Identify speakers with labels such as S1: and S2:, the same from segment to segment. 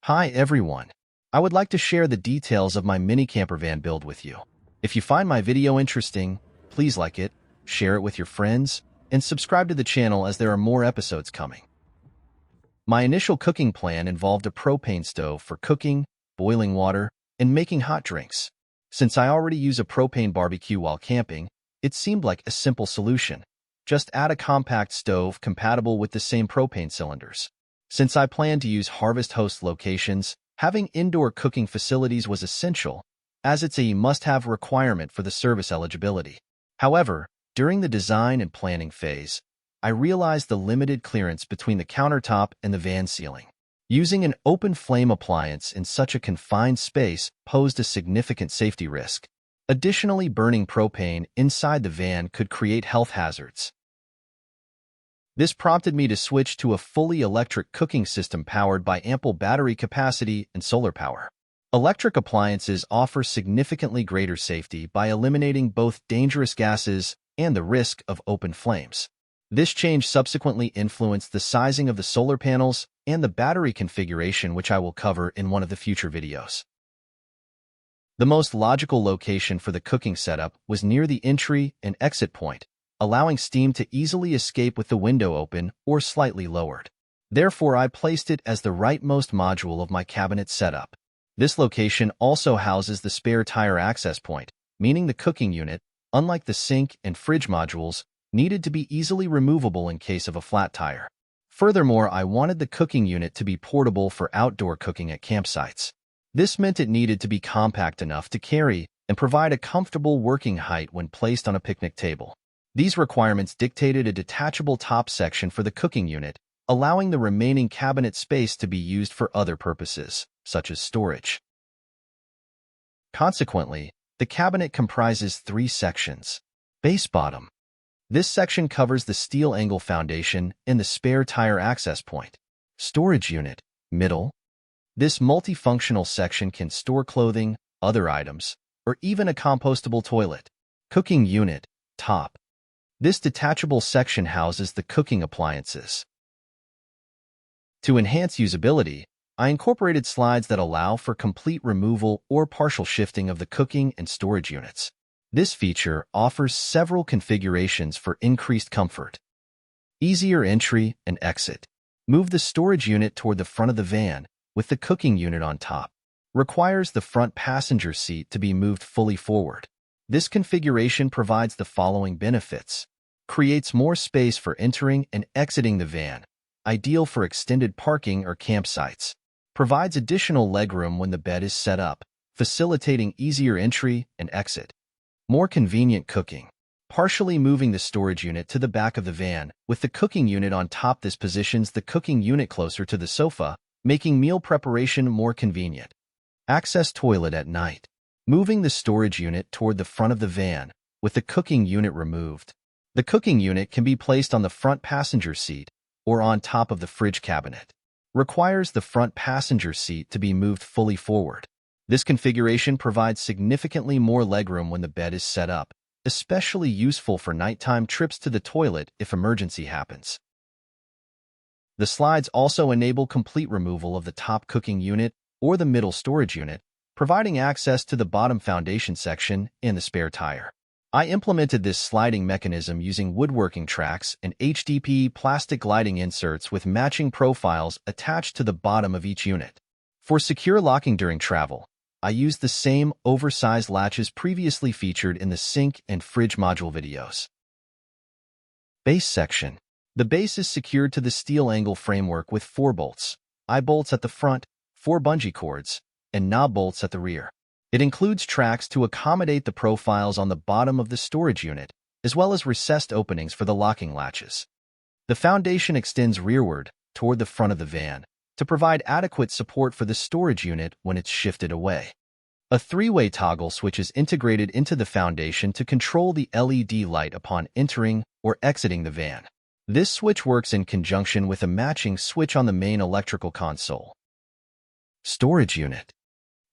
S1: Hi everyone. I would like to share the details of my mini camper van build with you. If you find my video interesting, please like it, share it with your friends, and subscribe to the channel as there are more episodes coming. My initial cooking plan involved a propane stove for cooking, boiling water, and making hot drinks. Since I already use a propane barbecue while camping, it seemed like a simple solution. Just add a compact stove compatible with the same propane cylinders. Since I plan to use Harvest Host locations, having indoor cooking facilities was essential, as it's a must-have requirement for the service eligibility. However, during the design and planning phase, I realized the limited clearance between the countertop and the van ceiling. Using an open flame appliance in such a confined space posed a significant safety risk. Additionally, burning propane inside the van could create health hazards. This prompted me to switch to a fully electric cooking system powered by ample battery capacity and solar power. Electric appliances offer significantly greater safety by eliminating both dangerous gases and the risk of open flames. This change subsequently influenced the sizing of the solar panels and the battery configuration, which I will cover in one of the future videos. The most logical location for the cooking setup was near the entry and exit point, allowing steam to easily escape with the window open or slightly lowered. Therefore, I placed it as the rightmost module of my cabinet setup. This location also houses the spare tire access point, meaning the cooking unit, unlike the sink and fridge modules, needed to be easily removable in case of a flat tire. Furthermore, I wanted the cooking unit to be portable for outdoor cooking at campsites. This meant it needed to be compact enough to carry and provide a comfortable working height when placed on a picnic table. These requirements dictated a detachable top section for the cooking unit, allowing the remaining cabinet space to be used for other purposes, such as storage. Consequently, the cabinet comprises 3 sections. Base bottom. This section covers the steel angle foundation and the spare tire access point. Storage unit. Middle. This multifunctional section can store clothing, other items, or even a compostable toilet. Cooking unit. Top. This detachable section houses the cooking appliances. To enhance usability, I incorporated slides that allow for complete removal or partial shifting of the cooking and storage units. This feature offers several configurations for increased comfort. Easier entry and exit. Move the storage unit toward the front of the van, with the cooking unit on top. Requires the front passenger seat to be moved fully forward. This configuration provides the following benefits. Creates more space for entering and exiting the van, ideal for extended parking or campsites. Provides additional legroom when the bed is set up, facilitating easier entry and exit. More convenient cooking. Partially moving the storage unit to the back of the van, with the cooking unit on top. This positions the cooking unit closer to the sofa, making meal preparation more convenient. Access toilet at night. Moving the storage unit toward the front of the van, with the cooking unit removed. The cooking unit can be placed on the front passenger seat or on top of the fridge cabinet. Requires the front passenger seat to be moved fully forward. This configuration provides significantly more legroom when the bed is set up, especially useful for nighttime trips to the toilet if emergency happens. The slides also enable complete removal of the top cooking unit or the middle storage unit, providing access to the bottom foundation section and the spare tire. I implemented this sliding mechanism using woodworking tracks and HDPE plastic lighting inserts with matching profiles attached to the bottom of each unit. For secure locking during travel, I used the same oversized latches previously featured in the sink and fridge module videos. Base section. The base is secured to the steel angle framework with 4 bolts, eye bolts at the front, 4 bungee cords, and knob bolts at the rear. It includes tracks to accommodate the profiles on the bottom of the storage unit, as well as recessed openings for the locking latches. The foundation extends rearward, toward the front of the van, to provide adequate support for the storage unit when it's shifted away. A 3-way toggle switch is integrated into the foundation to control the LED light upon entering or exiting the van. This switch works in conjunction with a matching switch on the main electrical console. Storage unit.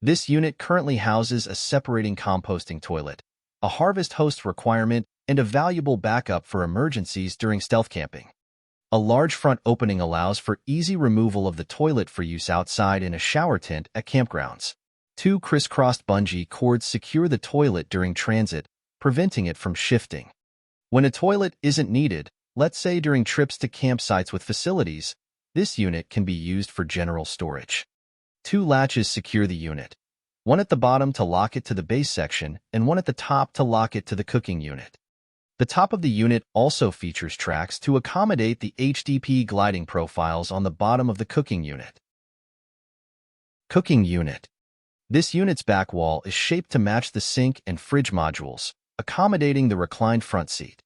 S1: This unit currently houses a separating composting toilet, a Harvest Host requirement, and a valuable backup for emergencies during stealth camping. A large front opening allows for easy removal of the toilet for use outside in a shower tent at campgrounds. 2 crisscrossed bungee cords secure the toilet during transit, preventing it from shifting. When a toilet isn't needed, let's say during trips to campsites with facilities, this unit can be used for general storage. 2 latches secure the unit, one at the bottom to lock it to the base section and one at the top to lock it to the cooking unit. The top of the unit also features tracks to accommodate the HDP gliding profiles on the bottom of the cooking unit. Cooking unit. This unit's back wall is shaped to match the sink and fridge modules, accommodating the reclined front seat.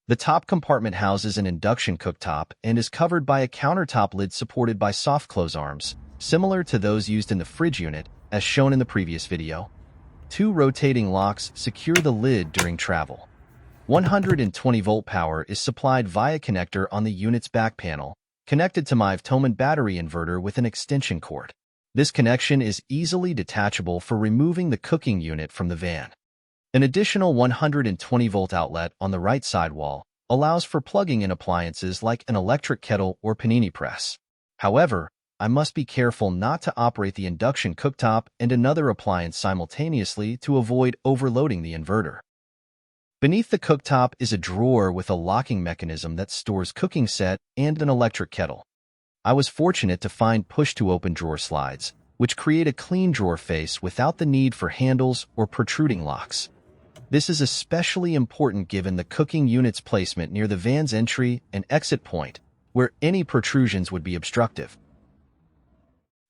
S1: The top compartment houses an induction cooktop and is covered by a countertop lid supported by soft close arms, similar to those used in the fridge unit, as shown in the previous video. 2 rotating locks secure the lid during travel. 120-volt power is supplied via connector on the unit's back panel, connected to my Vtoman battery inverter with an extension cord. This connection is easily detachable for removing the cooking unit from the van. An additional 120-volt outlet on the right side wall allows for plugging in appliances like an electric kettle or panini press. However, I must be careful not to operate the induction cooktop and another appliance simultaneously to avoid overloading the inverter. Beneath the cooktop is a drawer with a locking mechanism that stores cooking set and an electric kettle. I was fortunate to find push-to-open drawer slides, which create a clean drawer face without the need for handles or protruding locks. This is especially important given the cooking unit's placement near the van's entry and exit point, where any protrusions would be obstructive.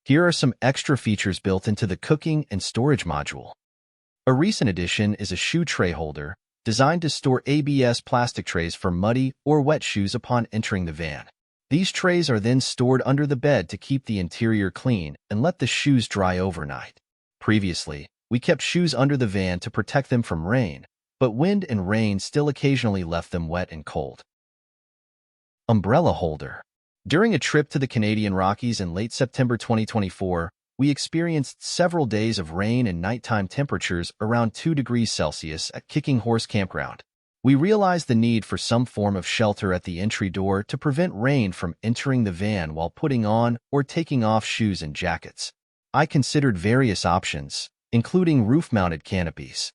S1: Here are some extra features built into the cooking and storage module. A recent addition is a shoe tray holder, designed to store ABS plastic trays for muddy or wet shoes upon entering the van. These trays are then stored under the bed to keep the interior clean and let the shoes dry overnight. Previously, we kept shoes under the van to protect them from rain, but wind and rain still occasionally left them wet and cold. Umbrella holder. During a trip to the Canadian Rockies in late September 2024, we experienced several days of rain and nighttime temperatures around 2 degrees Celsius at Kicking Horse Campground. We realized the need for some form of shelter at the entry door to prevent rain from entering the van while putting on or taking off shoes and jackets. I considered various options, including roof-mounted canopies.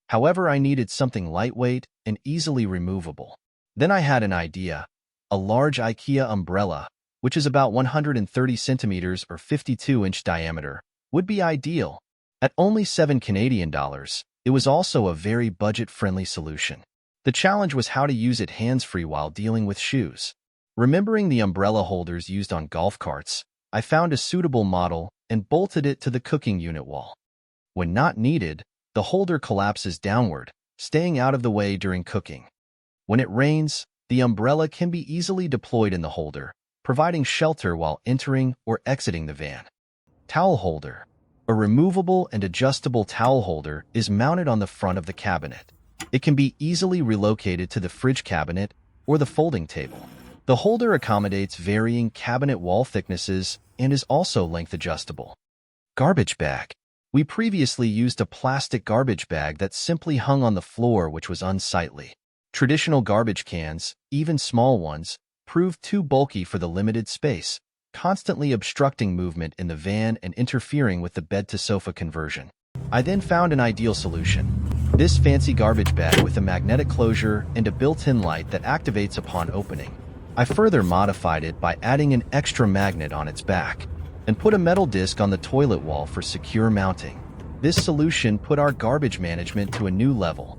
S1: However, I needed something lightweight and easily removable. Then I had an idea. A large IKEA umbrella, which is about 130 centimeters or 52-inch diameter, would be ideal. At only $7 Canadian, it was also a very budget-friendly solution. The challenge was how to use it hands-free while dealing with shoes. Remembering the umbrella holders used on golf carts, I found a suitable model and bolted it to the cooking unit wall. When not needed, the holder collapses downward, staying out of the way during cooking. When it rains, the umbrella can be easily deployed in the holder, providing shelter while entering or exiting the van. Towel holder. A removable and adjustable towel holder is mounted on the front of the cabinet. It can be easily relocated to the fridge cabinet or the folding table. The holder accommodates varying cabinet wall thicknesses and is also length adjustable. Garbage bag. We previously used a plastic garbage bag that simply hung on the floor, which was unsightly. Traditional garbage cans, even small ones, proved too bulky for the limited space, constantly obstructing movement in the van and interfering with the bed-to-sofa conversion. I then found an ideal solution. This fancy garbage bag with a magnetic closure and a built-in light that activates upon opening. I further modified it by adding an extra magnet on its back and put a metal disc on the toilet wall for secure mounting. This solution put our garbage management to a new level.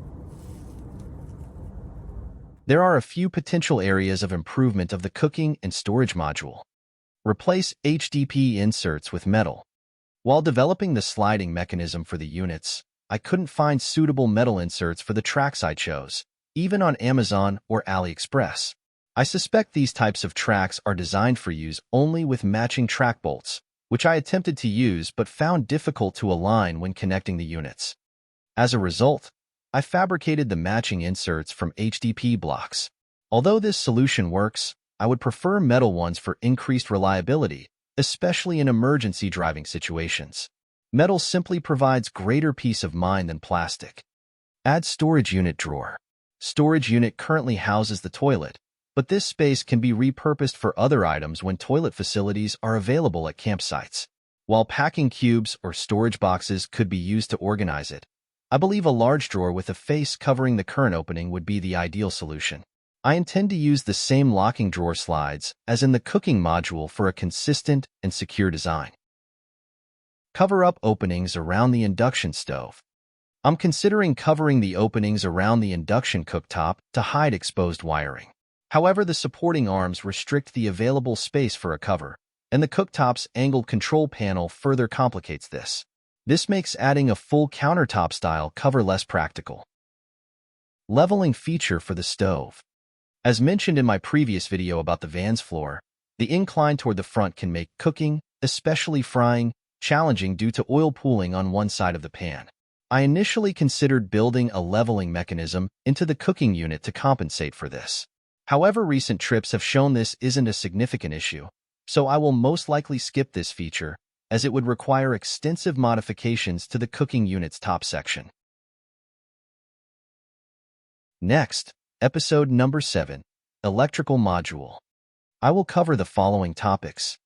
S1: There are a few potential areas of improvement of the cooking and storage module. Replace HDP inserts with metal. While developing the sliding mechanism for the units, I couldn't find suitable metal inserts for the tracks I chose, even on Amazon or AliExpress. I suspect these types of tracks are designed for use only with matching track bolts, which I attempted to use but found difficult to align when connecting the units. As a result, I fabricated the matching inserts from HDP blocks. Although this solution works, I would prefer metal ones for increased reliability, especially in emergency driving situations. Metal simply provides greater peace of mind than plastic. Add storage unit drawer. Storage unit currently houses the toilet, but this space can be repurposed for other items when toilet facilities are available at campsites. While packing cubes or storage boxes could be used to organize it, I believe a large drawer with a face covering the current opening would be the ideal solution. I intend to use the same locking drawer slides as in the cooking module for a consistent and secure design. Cover up openings around the induction stove. I'm considering covering the openings around the induction cooktop to hide exposed wiring. However, the supporting arms restrict the available space for a cover, and the cooktop's angled control panel further complicates this. This makes adding a full countertop-style cover less practical. Leveling feature for the stove. As mentioned in my previous video about the van's floor, the incline toward the front can make cooking, especially frying, challenging due to oil pooling on one side of the pan. I initially considered building a leveling mechanism into the cooking unit to compensate for this. However, recent trips have shown this isn't a significant issue, so I will most likely skip this feature, as it would require extensive modifications to the cooking unit's top section. Next, episode number 7, Electrical Module. I will cover the following topics.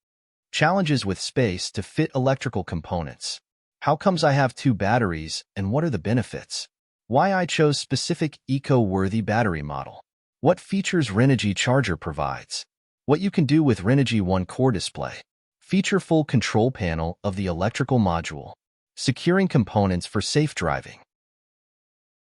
S1: Challenges with space to fit electrical components. How comes I have 2 batteries, and what are the benefits? Why I chose specific eco-worthy battery model. What features Renogy charger provides. What you can do with Renogy One core display. Feature full control panel of the electrical module. Securing components for safe driving.